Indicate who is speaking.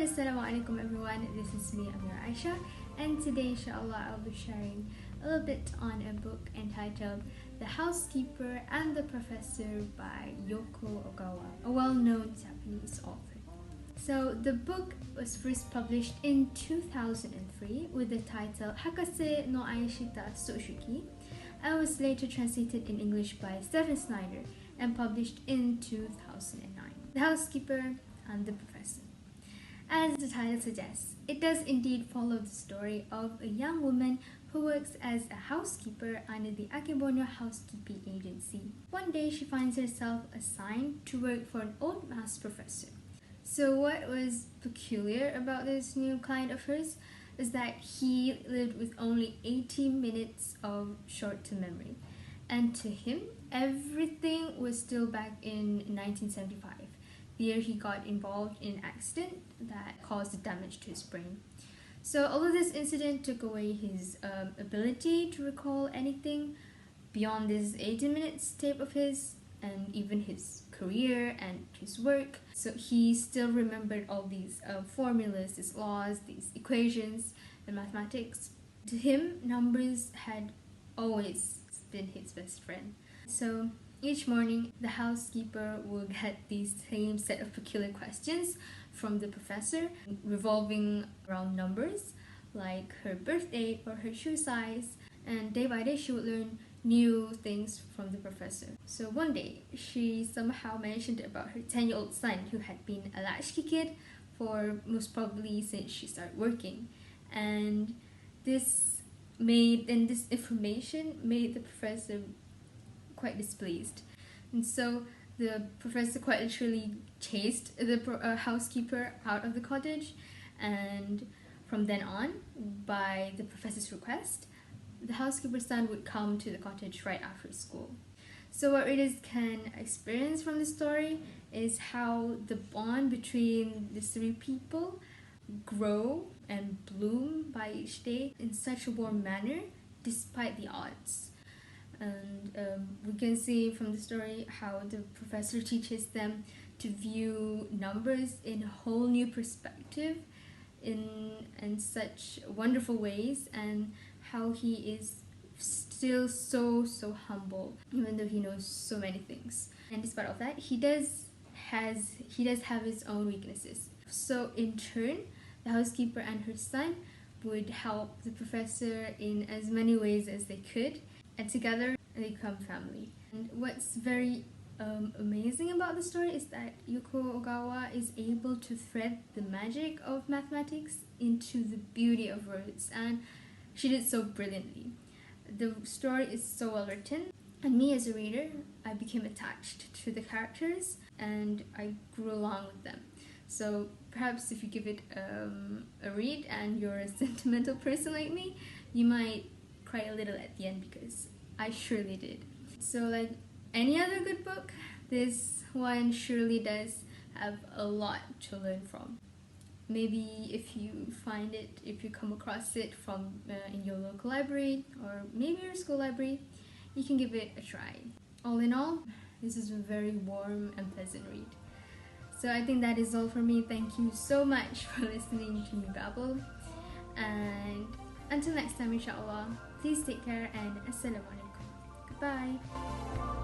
Speaker 1: and Assalamualaikum everyone, this is me Amira Aisha, and today inshallah I'll be sharing a little bit on a book entitled The Housekeeper and the Professor by Yoko Ogawa, a well-known Japanese author. So the book was first published in 2003 with the title Hakase no Aishita Soshuki, and was later translated in English by Stephen Snyder and published in 2009. The Housekeeper and the Professor. As the title suggests, it does indeed follow the story of a young woman who works as a housekeeper under the Akebono housekeeping agency. One day she finds herself assigned to work for an old maths professor. So what was peculiar about this new client of hers is that he lived with only 80 minutes of short-term memory. And to him, everything was still back in 1975. The year he got involved in an accident that caused damage to his brain. So although this incident took away his ability to recall anything beyond this 80 minutes tape of his, and even his career and his work, so he still remembered all these formulas, these laws, these equations and mathematics. To him, numbers had always been his best friend. So each morning, the housekeeper will get these same set of peculiar questions from the professor, revolving around numbers, like her birth date or her shoe size, and day by day she would learn new things from the professor. So one day, she somehow mentioned about her 10-year-old son who had been a latchkey kid for most probably since she started working. And this information made the professor quite displeased, and so the professor quite literally chased the housekeeper out of the cottage. And from then on, by the professor's request, the housekeeper's son would come to the cottage right after school. So what readers can experience from the story is how the bond between these three people grow and bloom by each day in such a warm manner despite the odds. And we can see from the story how the professor teaches them to view numbers in a whole new perspective in such wonderful ways, and how he is still so humble even though he knows so many things. And despite of that, he does have his own weaknesses. So in turn, the housekeeper and her son would help the professor in as many ways as they could, and together they become family. And what's very amazing about the story is that Yoko Ogawa is able to thread the magic of mathematics into the beauty of words, and she did so brilliantly. The story is so well written, and me as a reader, I became attached to the characters and I grew along with them. So perhaps if you give it a read and you're a sentimental person like me, you might cry a little at the end, because I surely did. So like any other good book, this one surely does have a lot to learn from. Maybe if you come across it from in your local library, or maybe your school library, you can give it a try. All in all, this is a very warm and pleasant read. So I think that is all for me. Thank you so much for listening to me babble. And until next time, inshallah, please take care and Assalamualaikum. Goodbye.